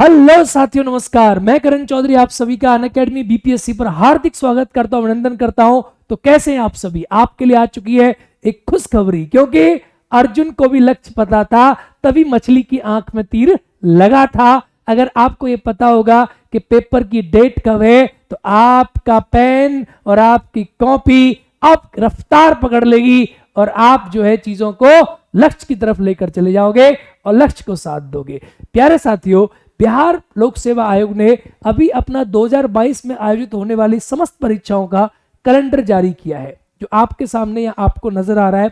Hello साथियों, नमस्कार। मैं करण चौधरी आप सभी का अनअकैडमी बीपीएससी पर हार्दिक स्वागत करता हूं, अभिनंदन करता हूं। तो कैसे हैं आप सभी? आपके लिए आ चुकी है एक खुशखबरी, क्योंकि अर्जुन को भी लक्ष्य पता था, तभी मछली की आंख में तीर लगा था। अगर आपको यह पता होगा कि पेपर की डेट कब है, तो आपका पेन और आपकी कॉपी अब रफ्तार पकड़ लेगी और आप जो है चीजों को लक्ष्य की तरफ लेकर चले जाओगे और लक्ष्य को साथ दोगे। प्यारे साथियों, बिहार लोक सेवा आयोग ने अभी अपना 2022 में आयोजित होने वाली समस्त परीक्षाओं का कैलेंडर जारी किया है, जो आपके सामने या आपको नजर आ रहा है।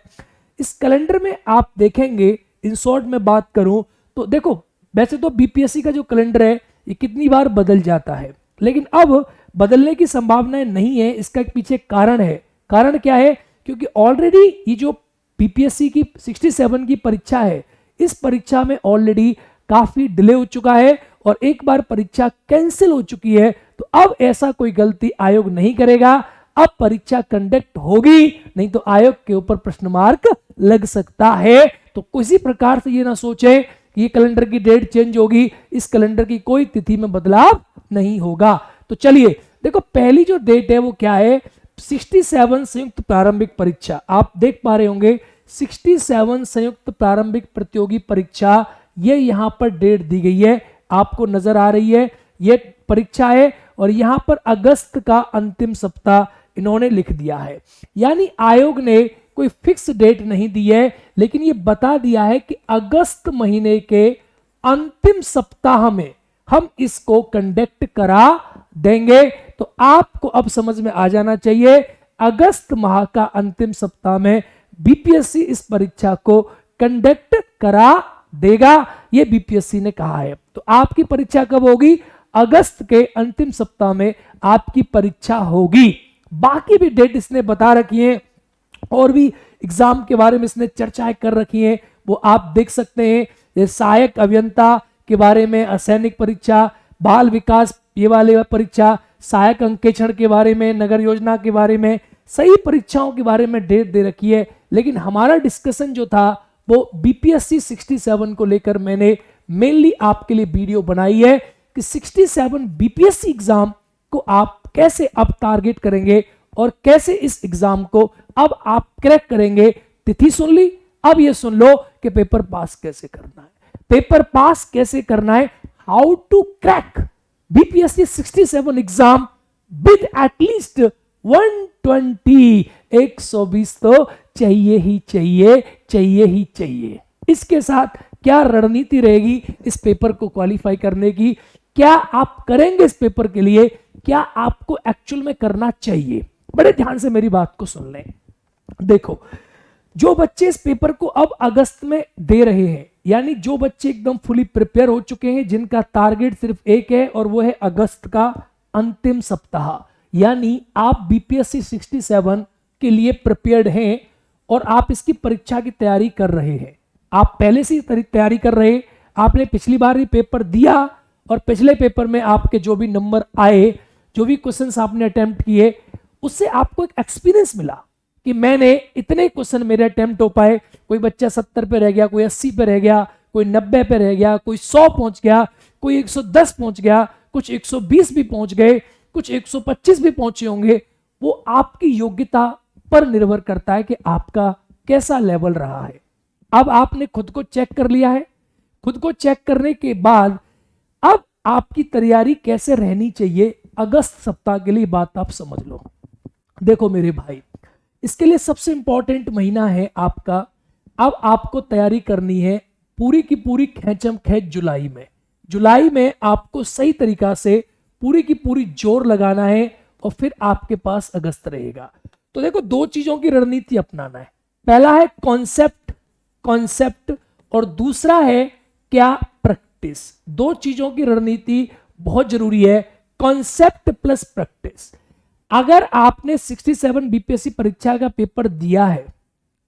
इस कैलेंडर में आप देखेंगे, इन शॉर्ट में बात करूं तो देखो, वैसे तो बीपीएससी का जो कैलेंडर है ये कितनी बार बदल जाता है, लेकिन अब बदलने की संभावनाएं नहीं है। इसका एक पीछे कारण है। कारण क्या है? क्योंकि ऑलरेडी ये जो बीपीएससी की 67 की परीक्षा है, इस परीक्षा में ऑलरेडी काफी डिले हो चुका है और एक बार परीक्षा कैंसिल हो चुकी है। तो अब ऐसा कोई गलती आयोग नहीं करेगा, अब परीक्षा कंडक्ट होगी, नहीं तो आयोग के ऊपर प्रश्न मार्क लग सकता है। तो किसी प्रकार से ये ना सोचे कि ये कैलेंडर की डेट चेंज होगी, इस कैलेंडर की कोई तिथि में बदलाव नहीं होगा। तो चलिए देखो, पहली जो डेट है वो क्या है? 67 संयुक्त प्रारंभिक परीक्षा। आप देख पा रहे होंगे 67 संयुक्त प्रारंभिक प्रतियोगी परीक्षा, ये यहां पर डेट दी गई है, आपको नजर आ रही है। ये परीक्षा है और यहां पर अगस्त का अंतिम सप्ताह इन्होंने लिख दिया है। यानी आयोग ने कोई फिक्स डेट नहीं दी है, लेकिन ये बता दिया है कि अगस्त महीने के अंतिम सप्ताह में हम इसको कंडक्ट करा देंगे। तो आपको अब समझ में आ जाना चाहिए, अगस्त माह का अंतिम सप्ताह में बीपीएससी इस परीक्षा को कंडक्ट करा देगा, ये बीपीएससी ने कहा है। तो आपकी परीक्षा कब होगी? अगस्त के अंतिम सप्ताह में आपकी परीक्षा होगी। बाकी भी डेट इसने बता रखी है और भी एग्जाम के बारे में इसने चर्चाएं कर रखी हैं, वो आप देख सकते हैं। ये सहायक अभियंता के बारे में, असैनिक परीक्षा, बाल विकास ये वाले परीक्षा, सहायक अंकेक्षण के बारे में, नगर योजना के बारे में, सही परीक्षाओं के बारे में डेट दे रखी है। लेकिन हमारा डिस्कशन जो था वो बीपीएससी 67 को लेकर मैंने मेनली आपके लिए वीडियो बनाई है कि 67 बीपीएससी एग्जाम को आप कैसे अब टारगेट करेंगे और कैसे इस एग्जाम को अब आप क्रैक करेंगे। तिथि सुन ली, अब ये सुन लो कि पेपर पास कैसे करना है। पेपर पास कैसे करना है, how to crack BPSC 67 exam with at least 120, 120 तो चाहिए ही चाहिए, चाहिए ही चाहिए। इसके साथ क्या रणनीति रहेगी इस पेपर को क्वालिफाई करने की, क्या आप करेंगे इस पेपर के लिए, क्या आपको एक्चुअल में करना चाहिए? बड़े ध्यान से मेरी बात को सुन लें। देखो, जो बच्चे इस पेपर को अब अगस्त में दे रहे हैं, यानी जो बच्चे एकदम फुली प्रिपेयर हो चुके हैं, जिनका टारगेट सिर्फ एक है और वो है अगस्त का अंतिम सप्ताह, यानी आप बीपीएससी 67 के लिए प्रिपेयर्ड हैं और आप इसकी परीक्षा की तैयारी कर रहे हैं। आप पहले से तैयारी कर रहे हैं, आपने पिछली बार ही पेपर दिया और पिछले पेपर में आपके जो भी नंबर आए, जो भी क्वेश्चंस आपने अटेम्प्ट किए, उससे आपको एक एक्सपीरियंस मिला कि मैंने इतने क्वेश्चन मेरे अटेम्प्ट हो पाए। कोई बच्चा 70 पे रह गया, कोई 80 पे रह गया, कोई 90 पे रह गया, कोई 100 पहुंच गया, कोई 110 पहुंच गया, कुछ 120 भी पहुंच गए, कुछ 125 भी पहुंचे होंगे। वो आपकी योग्यता पर निर्भर करता है कि आपका कैसा लेवल रहा है। अब आपने खुद को चेक कर लिया है। खुद को चेक करने के बाद अब आपकी तैयारी कैसे रहनी चाहिए अगस्त सप्ताह के लिए, बात आप समझ लो। देखो मेरे भाई, इसके लिए सबसे इंपॉर्टेंट महीना है आपका, अब आपको तैयारी करनी है पूरी की पूरी खेचम खेच जुलाई में। जुलाई में आपको सही तरीका से पूरी की पूरी जोर लगाना है और फिर आपके पास अगस्त रहेगा। तो देखो, दो चीजों की रणनीति अपनाना है। पहला है कॉन्सेप्ट और दूसरा है क्या, प्रैक्टिस। दो चीजों की रणनीति बहुत जरूरी है, कॉन्सेप्ट प्लस प्रैक्टिस। अगर आपने 67 बीपीएससी परीक्षा का पेपर दिया है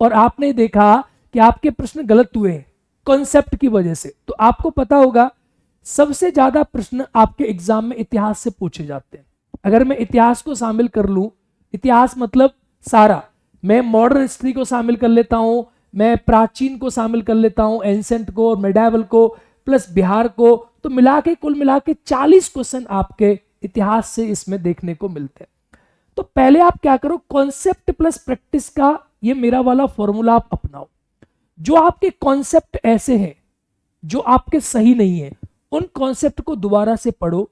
और आपने देखा कि आपके प्रश्न गलत हुए कॉन्सेप्ट की वजह से, तो आपको पता होगा सबसे ज्यादा प्रश्न आपके एग्जाम में इतिहास से पूछे जाते हैं। अगर मैं इतिहास को शामिल कर लूं, इतिहास मतलब सारा, मैं मॉडर्न हिस्ट्री को शामिल कर लेता हूं, मैं प्राचीन को शामिल कर लेता हूं, एंसेंट को और मेडावल को, प्लस बिहार को, तो कुल मिला के 40 क्वेश्चन आपके इतिहास से इसमें देखने को मिलते हैं। तो पहले आप क्या करो, कॉन्सेप्ट प्लस प्रैक्टिस का ये मेरा वाला फॉर्मूला आप अपनाओ। जो आपके कॉन्सेप्ट ऐसे हैं जो आपके सही नहीं है, उन कॉन्सेप्ट को दोबारा से पढ़ो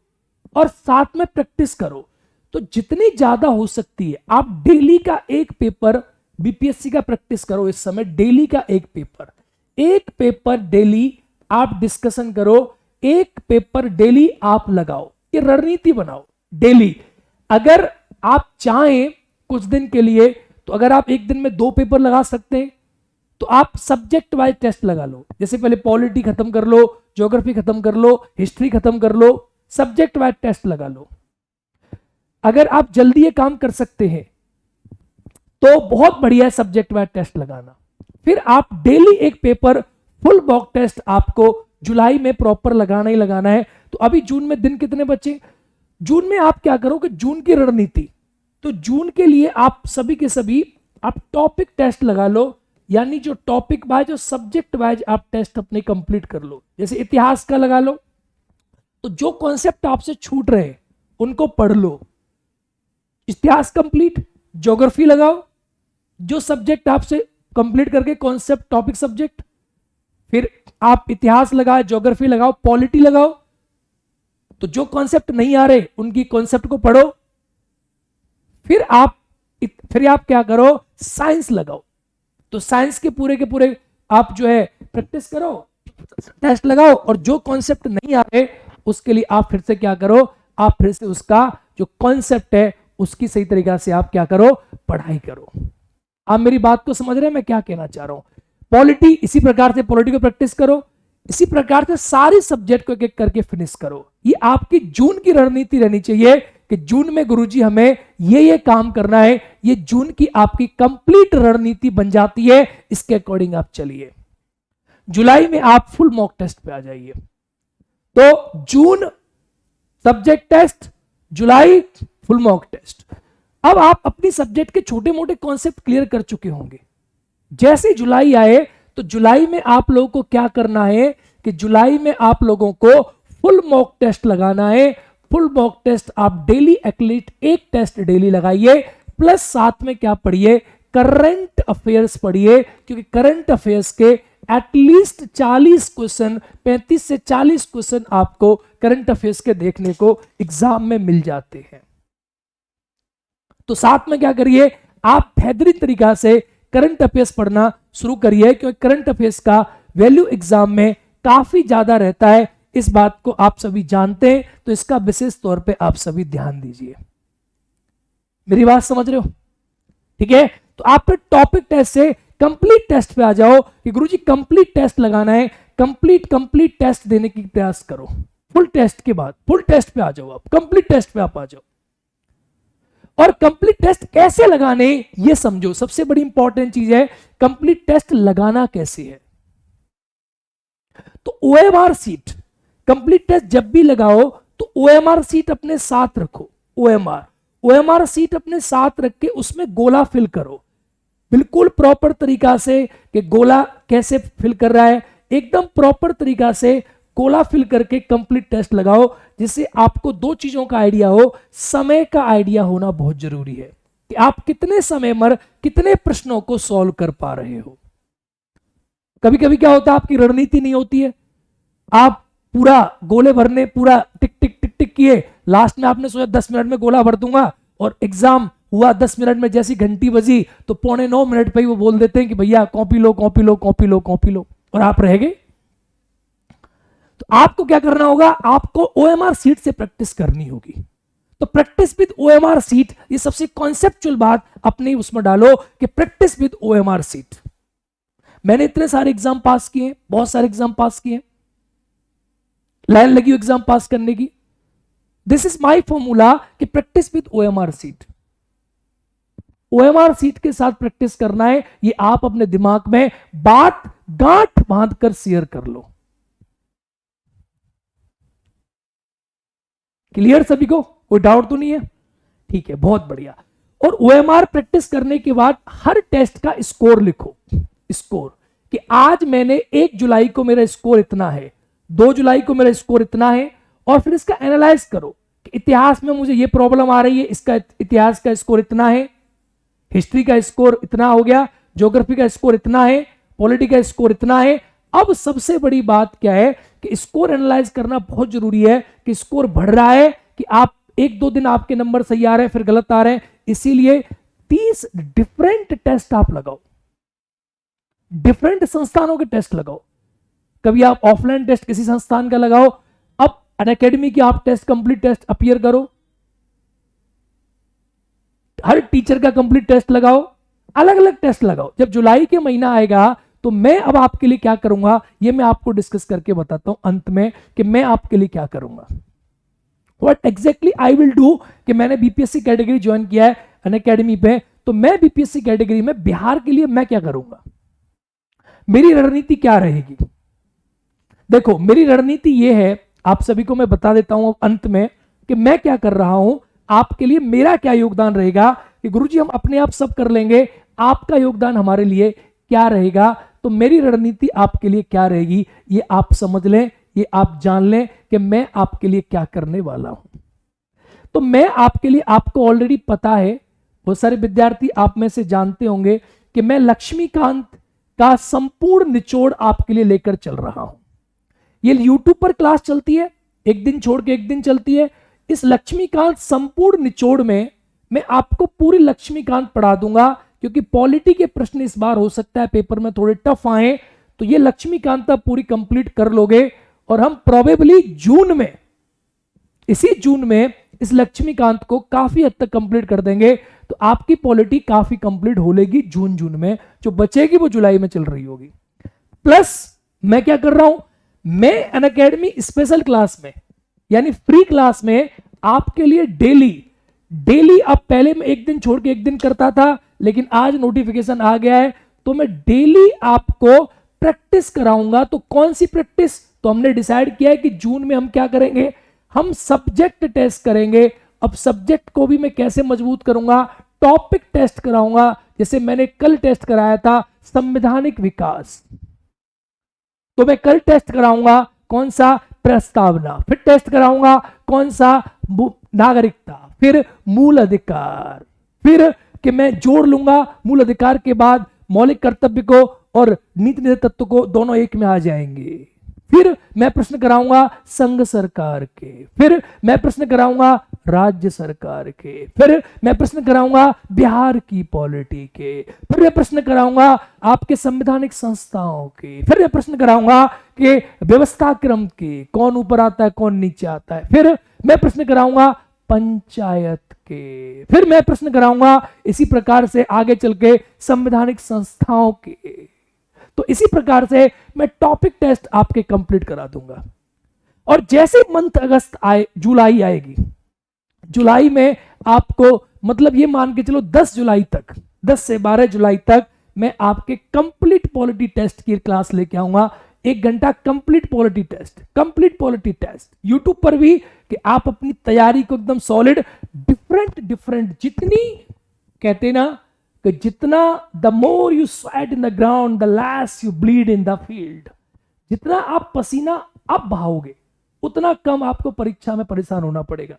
और साथ में प्रैक्टिस करो। तो जितनी ज्यादा हो सकती है आप डेली का एक पेपर बीपीएससी का प्रैक्टिस करो। इस समय डेली का एक पेपर डेली आप डिस्कशन करो, एक पेपर डेली आप लगाओ, ये रणनीति बनाओ डेली। अगर आप चाहें कुछ दिन के लिए तो अगर आप एक दिन में 2 पेपर लगा सकते हैं तो आप सब्जेक्ट वाइज टेस्ट लगा लो। जैसे पहले पॉलिटी खत्म कर लो, ज्योग्राफी खत्म कर लो, हिस्ट्री खत्म कर लो, सब्जेक्ट वाइज टेस्ट लगा लो। अगर आप जल्दी ये काम कर सकते हैं तो बहुत बढ़िया है सब्जेक्ट वाइज टेस्ट लगाना। फिर आप डेली एक पेपर फुल मॉक टेस्ट आपको जुलाई में प्रॉपर लगाना ही लगाना है। तो अभी जून में दिन कितने बचे? जून में आप क्या करो कि जून की रणनीति, तो जून के लिए आप सभी के सभी आप टॉपिक टेस्ट लगा लो, यानी जो टॉपिक वाइज और सब्जेक्ट वाइज आप टेस्ट अपने कंप्लीट कर लो। जैसे इतिहास का लगा लो, तो जो कॉन्सेप्ट आपसे छूट रहे हैं उनको पढ़ लो, इतिहास कंप्लीट, ज्योग्राफी लगाओ, जो सब्जेक्ट आपसे कंप्लीट करके कॉन्सेप्ट टॉपिक सब्जेक्ट, फिर आप इतिहास लगाओ, ज्योग्राफी लगाओ, पॉलिटी लगाओ। तो जो कॉन्सेप्ट नहीं आ रहे उनकी कॉन्सेप्ट को पढ़ो। फिर आप क्या करो, साइंस लगाओ। तो साइंस के पूरे आप जो है प्रैक्टिस करो, टेस्ट लगाओ, और जो कॉन्सेप्ट नहीं आ रहे उसके लिए आप फिर से क्या करो, आप फिर से उसका जो कॉन्सेप्ट है उसकी सही तरीका से आप क्या करो, पढ़ाई करो। आप मेरी बात को समझ रहे हैं मैं क्या कहना चाह रहा हूं? पॉलिटी इसी प्रकार से पॉलिटी को प्रैक्टिस करो, इसी प्रकार से सारे सब्जेक्ट को एक एक करके फिनिश करो। ये आपकी जून की रणनीति रहनी चाहिए कि जून में गुरुजी हमें ये काम करना है। ये जून की आपकी कंप्लीट रणनीति बन जाती है, इसके अकॉर्डिंग आप चलिए। जुलाई में आप फुल मॉक टेस्ट पे आ जाइए। तो जून सब्जेक्ट टेस्ट, जुलाई फुल मॉक टेस्ट। अब आप अपनी सब्जेक्ट के छोटे मोटे कॉन्सेप्ट क्लियर कर चुके होंगे। जैसे जुलाई आए तो जुलाई में आप लोगों को क्या करना है कि जुलाई में आप लोगों को फुल मॉक टेस्ट लगाना है। फुल मॉक टेस्ट आप डेली एटलीस्ट एक टेस्ट डेली लगाइए, प्लस साथ में क्या पढ़िए, करंट अफेयर्स पढ़िए, क्योंकि करंट अफेयर्स के एटलीस्ट 40 क्वेश्चन, 35 से 40 क्वेश्चन आपको करंट अफेयर्स के देखने को एग्जाम में मिल जाते हैं। तो साथ में क्या करिए, आप बेहतरीन तरीका से करंट अफेयर्स पढ़ना शुरू करिए, क्योंकि करंट अफेयर्स का वैल्यू एग्जाम में काफी ज्यादा रहता है। इस बात को आप सभी जानते हैं, तो इसका विशेष तौर पे आप सभी ध्यान दीजिए। मेरी बात समझ रहे हो? ठीक है। तो आप फिर टॉपिक टेस्ट से कंप्लीट टेस्ट पे आ जाओ कि गुरुजी कंप्लीट टेस्ट लगाना है। कंप्लीट टेस्ट देने की प्रयास करो। फुल टेस्ट के बाद फुल टेस्ट पे आ जाओ, आप कंप्लीट टेस्ट पे आप आ जाओ। और कंप्लीट टेस्ट कैसे लगाने ये समझो। सबसे बड़ी इंपॉर्टेंट चीज है कंप्लीट टेस्ट लगाना कैसे है। तो ओएमआर सीट, कंप्लीट टेस्ट जब भी लगाओ तो ओएमआर सीट अपने साथ रखो। ओएमआर सीट अपने साथ रख के उसमें गोला फिल करो, बिल्कुल प्रॉपर तरीका से कि गोला कैसे फिल कर रहा है, एकदम प्रॉपर तरीका से गोला फिल करके कंप्लीट टेस्ट लगाओ, जिससे आपको 2 चीजों का आइडिया हो। समय का आइडिया होना बहुत जरूरी है कि आप कितने समय में कितने प्रश्नों को सॉल्व कर पा रहे हो। कभी कभी क्या होता है, आपकी रणनीति नहीं होती है, आप पूरा गोले भरने पूरा टिक टिक टिक टिक किए, लास्ट में आपने सोचा 10 मिनट में गोला भर दूंगा, और एग्जाम हुआ 10 मिनट में, जैसी घंटी बजी तो 8:45 मिनट पे ही वो बोल देते हैं कि भैया कॉपी लो कॉपी लो कॉपी लो कॉपी लो, और आप रह गए। तो आपको क्या करना होगा, आपको ओएमआर सीट से प्रैक्टिस करनी होगी। तो प्रैक्टिस विद ओएमआर सीट, ये सबसे कॉन्सेप्चुअल बात अपनी उसमें डालो कि प्रैक्टिस विद ओएमआर सीट। मैंने इतने सारे एग्जाम पास किए, बहुत सारे एग्जाम पास किए, लाइन लगी एग्जाम पास करने की। दिस इज माई फॉर्मूला कि practice with OMR sheet. OMR sheet के साथ प्रैक्टिस करना है, ये आप अपने दिमाग में बात गांठ बांधकर शेयर कर लो। क्लियर सभी को? कोई डाउट तो नहीं है? ठीक है, बहुत बढ़िया। और ओएमआर प्रैक्टिस करने के बाद हर टेस्ट का स्कोर लिखो। स्कोर कि आज मैंने 1 जुलाई को मेरा स्कोर इतना है, 2 जुलाई को मेरा स्कोर इतना है, और फिर इसका एनालाइज करो कि इतिहास में मुझे ये प्रॉब्लम आ रही है, इसका इतिहास का स्कोर इतना है, हिस्ट्री का स्कोर इतना हो गया, ज्योग्राफी का स्कोर इतना है, पॉलिटी का स्कोर इतना है। अब सबसे बड़ी बात क्या है कि स्कोर एनालाइज करना बहुत जरूरी है कि स्कोर बढ़ रहा है, कि आप 1-2 दिन आपके नंबर सही आ रहे हैं फिर गलत आ रहे हैं। इसीलिए 30 डिफरेंट टेस्ट आप लगाओ, डिफरेंट संस्थानों के टेस्ट लगाओ। कभी आप ऑफलाइन टेस्ट किसी संस्थान का लगाओ, अब अनअकैडमी की आप टेस्ट, कंप्लीट टेस्ट अपीयर करो, हर टीचर का कंप्लीट टेस्ट लगाओ, अलग अलग टेस्ट लगाओ। जब जुलाई के महीना आएगा तो मैं अब आपके लिए क्या करूंगा ये मैं आपको डिस्कस करके बताता हूं अंत में कि मैं आपके लिए क्या करूंगा, what exactly I will do. कि मैंने बीपीएससी कैटेगरी ज्वाइन किया है अनअकैडमी पे, तो मैं बीपीएससी कैटेगरी में बिहार के लिए मैं क्या करूंगा, मेरी रणनीति क्या रहेगी। देखो मेरी रणनीति ये है, आप सभी को मैं बता देता हूं अंत में कि मैं क्या कर रहा हूं आपके लिए, मेरा क्या योगदान रहेगा। कि गुरुजी हम अपने आप सब कर लेंगे, आपका योगदान हमारे लिए क्या रहेगा। तो मेरी रणनीति आपके लिए क्या रहेगी ये आप समझ लें, ये आप जान लें कि मैं आपके लिए क्या करने वाला हूं। तो मैं आपके लिए, आपको ऑलरेडी पता है, बहुत सारे विद्यार्थी आप में से जानते होंगे कि मैं लक्ष्मीकांत का संपूर्ण निचोड़ आपके लिए लेकर चल रहा हूं। ये यूट्यूब पर क्लास चलती है, एक दिन छोड़ के एक दिन चलती है। इस लक्ष्मीकांत संपूर्ण निचोड़ में मैं आपको पूरी लक्ष्मीकांत पढ़ा दूंगा, क्योंकि पॉलिटी के प्रश्न इस बार हो सकता है पेपर में थोड़े टफ आए, तो ये लक्ष्मीकांत आप पूरी कंप्लीट कर लोगे और हम प्रोबेबली जून में, इसी जून में इस लक्ष्मीकांत को काफी हद तक कंप्लीट कर देंगे। तो आपकी पॉलिटी काफी कंप्लीट हो लेगी जून में, जो बचेगी वो जुलाई में चल रही होगी। प्लस मैं क्या कर रहा हूं, मैं अनअकैडमी स्पेशल क्लास में यानी फ्री क्लास में आपके लिए डेली अब पहले मैं एक दिन छोड़ के एक दिन करता था, लेकिन आज नोटिफिकेशन आ गया है तो मैं डेली आपको प्रैक्टिस कराऊंगा। तो कौन सी प्रैक्टिस, तो हमने डिसाइड किया है कि जून में हम क्या करेंगे, हम सब्जेक्ट टेस्ट करेंगे। अब सब्जेक्ट को भी मैं कैसे मजबूत करूंगा, टॉपिक टेस्ट कराऊंगा। जैसे मैंने कल टेस्ट कराया था संवैधानिक विकास, तो मैं कल टेस्ट कराऊंगा कौन सा, प्रस्तावना। फिर टेस्ट कराऊंगा कौन सा, नागरिकता, फिर मूल अधिकार। फिर कि मैं जोड़ लूंगा मूल अधिकार के बाद मौलिक कर्तव्य को और नीति निर्धारित तत्व को, दोनों एक में आ जाएंगे। फिर मैं प्रश्न कराऊंगा संघ सरकार के, फिर मैं प्रश्न कराऊंगा राज्य सरकार के, फिर मैं प्रश्न कराऊंगा बिहार की पॉलिटी के, फिर मैं प्रश्न कराऊंगा आपके संवैधानिक संस्थाओं के, फिर मैं प्रश्न कराऊंगा कि व्यवस्था क्रम के, कौन ऊपर आता है कौन नीचे आता है, फिर मैं प्रश्न कराऊंगा पंचायत के, फिर मैं प्रश्न कराऊंगा इसी प्रकार से आगे चल के संवैधानिक संस्थाओं के। तो इसी प्रकार से मैं टॉपिक टेस्ट आपके कंप्लीट करा दूंगा। और जैसे मंथ अगस्त आए, जुलाई आएगी, जुलाई में आपको मतलब ये मान के चलो 10 जुलाई तक, 10 से 12 जुलाई तक मैं आपके कंप्लीट पॉलिटी टेस्ट की क्लास लेके आऊंगा। 1 घंटा कंप्लीट पॉलिटी टेस्ट यूट्यूब पर भी, कि आप अपनी तैयारी को एकदम सॉलिड, डिफरेंट जितनी कहते ना कि जितना the more you sweat in the ground the less you bleed in the field, जितना आप पसीना अब बहाओगे उतना कम आपको परीक्षा में परेशान होना पड़ेगा।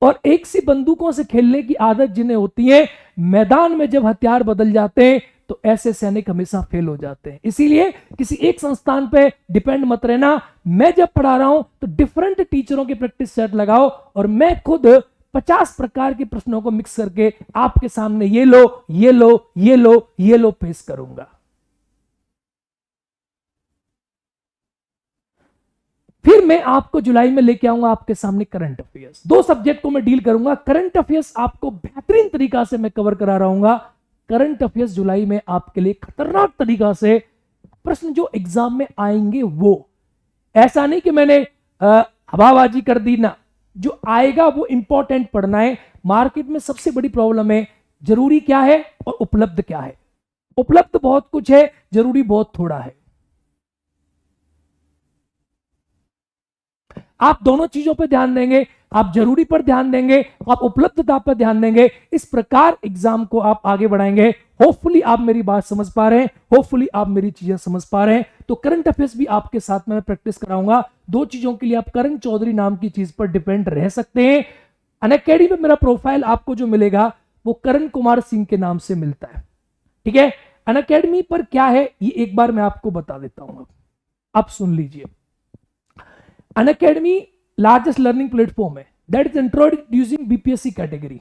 और एक सी बंदूकों से खेलने की आदत जिन्हें होती है, मैदान में जब हथियार बदल जाते हैं तो ऐसे सैनिक हमेशा फेल हो जाते हैं। इसीलिए किसी एक संस्थान पे डिपेंड मत रहना। मैं जब पढ़ा रहा हूं तो डिफरेंट टीचरों की प्रैक्टिस सेट लगाओ, और मैं खुद 50 प्रकार के प्रश्नों को मिक्स करके आपके सामने ये लो पेश करूंगा। फिर मैं आपको जुलाई में लेके आऊंगा आपके सामने करंट अफेयर्स। 2 सब्जेक्ट को मैं डील करूंगा। करंट अफेयर्स आपको बेहतरीन तरीका से मैं कवर करा रहा हूंगा। करंट अफेयर्स जुलाई में आपके लिए खतरनाक तरीका से प्रश्न जो एग्जाम में आएंगे, वो ऐसा नहीं कि मैंने हवाबाजी कर दी ना, जो आएगा वो इंपॉर्टेंट पढ़ना है। मार्केट में सबसे बड़ी प्रॉब्लम है जरूरी क्या है और उपलब्ध क्या है। उपलब्ध बहुत कुछ है, जरूरी बहुत थोड़ा है। आप दोनों चीजों पे ध्यान देंगे, आप जरूरी पर ध्यान देंगे, आप उपलब्धता पर ध्यान देंगे, इस प्रकार एग्जाम को आप आगे बढ़ाएंगे। होपफुली आप मेरी बात समझ पा रहे हैं, होपफुली आप मेरी चीजें समझ पा रहे हैं। तो करंट अफेयर्स भी आपके साथ में प्रैक्टिस कराऊंगा। 2 चीजों के लिए आप करण चौधरी नाम की चीज पर डिपेंड रह सकते हैं। अनअकैडमी में मेरा प्रोफाइल आपको जो मिलेगा वो करण कुमार सिंह के नाम से मिलता है, ठीक है। अनअकैडमी पर क्या है ये एक बार मैं आपको बता देता हूं, अब सुन लीजिए। अनअकैडमी लार्जेस्ट लर्निंग प्लेटफॉर्म है that is introducing BPSC category.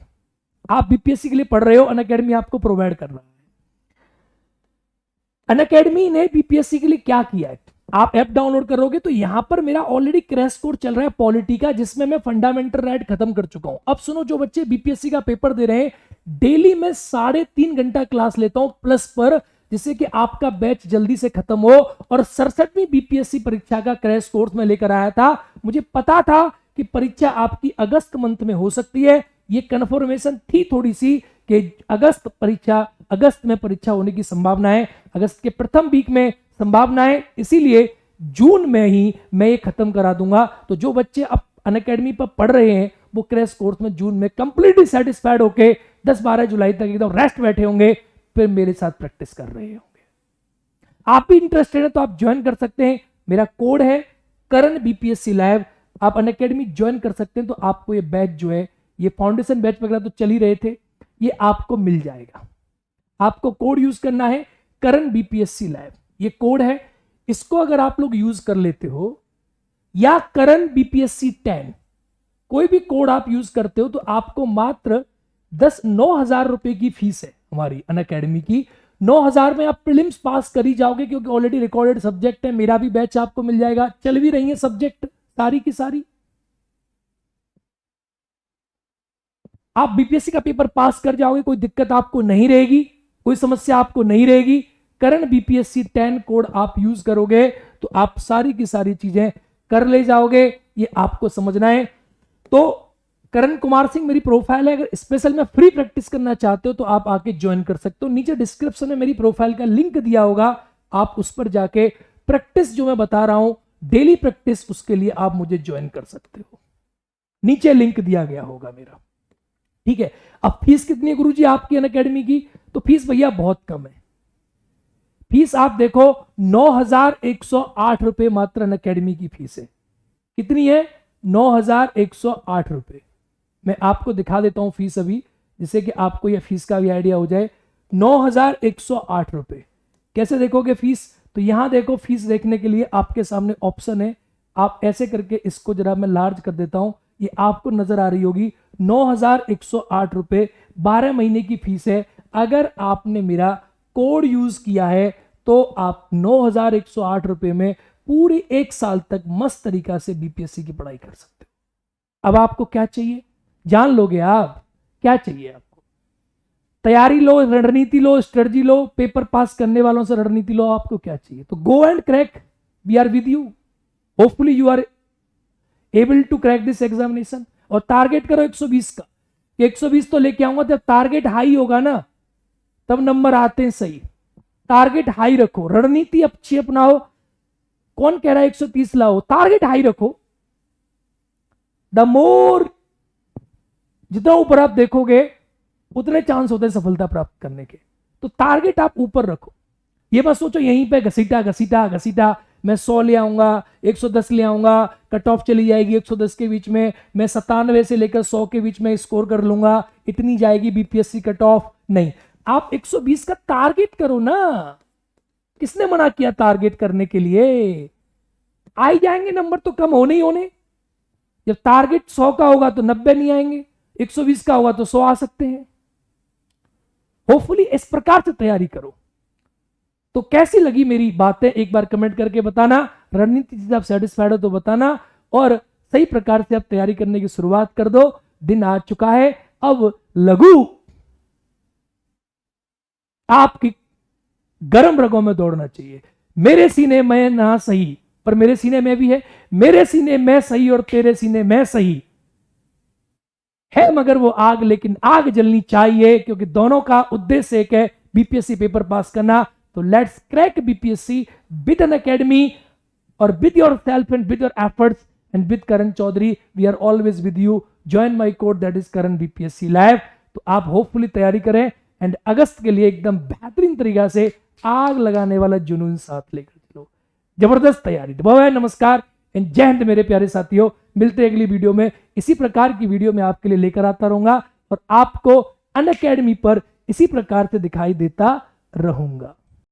आप बीपीएससी के लिए पढ़ रहे हो, अनअकैडमी आपको प्रोवाइड कर रहा है। अनअकैडमी ने बीपीएससी के लिए क्या किया है, आप ऐप डाउनलोड करोगे तो यहां पर मेरा ऑलरेडी क्रैश कोर्स चल रहा है पॉलिटी का, जिसमें मैं फंडामेंटल राइट खत्म कर चुका हूं। अब सुनो, जो बच्चे बीपीएससी का पेपर दे रहे हैं, डेली मैं 3.5 घंटा क्लास लेता हूं प्लस पर, जिससे कि आपका बैच जल्दी से खत्म हो। और 67वीं बीपीएससी परीक्षा का क्रैश कोर्स में लेकर आया था। मुझे पता था कि परीक्षा आपकी अगस्त मंथ में हो सकती है, ये कंफर्मेशन थी थोड़ी सी कि अगस्त में परीक्षा होने की संभावना है, अगस्त के प्रथम वीक में संभावना है, इसीलिए जून में ही मैं ये खत्म करा दूंगा। तो जो बच्चे अब अनअकैडमी पर पढ़ रहे हैं वो क्रैश कोर्स में जून में कंप्लीटली सेटिस्फाइड होके 10-12 जुलाई तक एकदम रेस्ट बैठे होंगे, फिर मेरे साथ प्रैक्टिस कर रहे होंगे। आप भी इंटरेस्टेड है तो आप ज्वाइन कर सकते हैं। मेरा कोड है करण बीपीएससी लाइव। आप अनअकैडमी ज्वाइन कर सकते हैं तो आपको ये बैच जो है, ये फाउंडेशन बैच वगैरह तो चल ही रहे थे, ये आपको मिल जाएगा। आपको कोड यूज करना है करण बीपीएससी लाइव, ये कोड है। इसको अगर आप लोग यूज कर लेते हो या करण बीपीएससी 10, कोई भी कोड आप यूज करते हो तो आपको मात्र 9,000 रुपए की फीस है हमारी अनअकैडमी की। 9,000 में आप प्रीलिम्स पास कर ही जाओगे, क्योंकि ऑलरेडी रिकॉर्डेड सब्जेक्ट है। मेरा भी बैच आपको मिल जाएगा, चल भी रही है सब्जेक्ट सारी की सारी। आप बीपीएससी का पेपर पास कर जाओगे, कोई दिक्कत आपको नहीं रहेगी, कोई समस्या आपको नहीं रहेगी। करण बीपीएससी 10 कोड आप यूज करोगे तो आप सारी की सारी चीजें कर ले जाओगे, ये आपको समझना है। तो करण कुमार सिंह मेरी प्रोफाइल है। अगर स्पेशल में फ्री प्रैक्टिस करना चाहते हो तो आप आके ज्वाइन कर सकते हो। नीचे डिस्क्रिप्शन में मेरी प्रोफाइल का लिंक दिया होगा, आप उस पर जाके प्रैक्टिस जो मैं बता रहा हूं डेली प्रैक्टिस, उसके लिए आप मुझे ज्वाइन कर सकते हो। नीचे लिंक दिया गया होगा मेरा, ठीक है। अब फीस कितनी है गुरुजी आपकी अनअकैडमी की? तो फीस भैया बहुत कम है। फीस आप देखो 9,108 रुपए मात्र अनअकैडमी की फीस है। कितनी है? 9,108 रुपए। मैं आपको दिखा देता हूं फीस अभी, जिससे कि आपको यह फीस का भी आइडिया हो जाए। 9,108 रुपए। कैसे देखोगे फीस? तो यहां देखो, फीस देखने के लिए आपके सामने ऑप्शन है। आप ऐसे करके इसको जरा मैं लार्ज कर देता हूं, ये आपको नजर आ रही होगी। 9,108 रुपए 12 महीने की फीस है। अगर आपने मेरा कोड यूज किया है तो आप 9,108 रुपए में पूरी 1 साल तक मस्त तरीका से बीपीएससी की पढ़ाई कर सकते हो। अब आपको क्या चाहिए जान लोगे आप, क्या चाहिए आपको? तैयारी लो, रणनीति लो, स्ट्रेटजी लो, पेपर पास करने वालों से रणनीति लो। आपको क्या चाहिए? तो go and crack, we are with you. Hopefully you are able to crack this examination. और टारगेट करो 120 का, 120 तो लेके आऊंगा। जब टारगेट हाई होगा ना तब नंबर आते हैं सही। टारगेट हाई रखो, रणनीति अच्छी अपनाओ। कौन कह रहा है 130 लाओ? टारगेट हाई रखो। द मोर, जितना ऊपर आप देखोगे उतने चांस होते हैं सफलता प्राप्त करने के। तो टारगेट आप ऊपर रखो। ये मत सोचो यहीं पे घसीटा घसीटा घसीटा मैं 100 ले आऊंगा, 110 ले आऊंगा, कट ऑफ चली जाएगी 110 के बीच में, मैं 97 से लेकर 100 के बीच में स्कोर कर लूंगा, इतनी जाएगी बीपीएससी कट ऑफ। नहीं, आप 120 का टारगेट करो ना। किसने मना किया टारगेट करने के लिए? आ ही जाएंगे नंबर तो, कम होने ही होने। जब टारगेट 100 का होगा तो 90 नहीं आएंगे, 120 का होगा तो 100 आ सकते हैं। होपफुली इस प्रकार से तैयारी करो। तो कैसी लगी मेरी बातें एक बार कमेंट करके बताना। रणनीति से आप सेटिस्फाइड हो तो बताना, और सही प्रकार से आप तैयारी करने की शुरुआत कर दो। दिन आ चुका है, अब लघु आपकी गर्म रगों में दौड़ना चाहिए। मेरे सीने में ना सही पर मेरे सीने में भी है, मेरे सीने में सही और तेरे सीने में सही है, मगर वो आग, लेकिन आग जलनी चाहिए, क्योंकि दोनों का उद्देश्य एक है, बीपीएससी पेपर पास करना। तो let's crack BPSC with an academy और with yourself and with your efforts and with Karan Chaudhary we are always with you. Join my code that is Karan BPSC live. तो आप होपफुली तैयारी करें and August के लिए एकदम बेहतरीन तरीका से आग लगाने वाला जुनून साथ लेकर चलो. जबरदस्त तैयारी. बाय, नमस्कार एंड जय हिंद मेरे प्यारे साथियों. मिलते हैं अगली वीडियो में. इसी प्रकार की वीडियो मैं आपके लिए लेकर आता रहूंगा और आपको अनअकैडमी पर इसी प्रकार से दिखाई देता रहूंगा.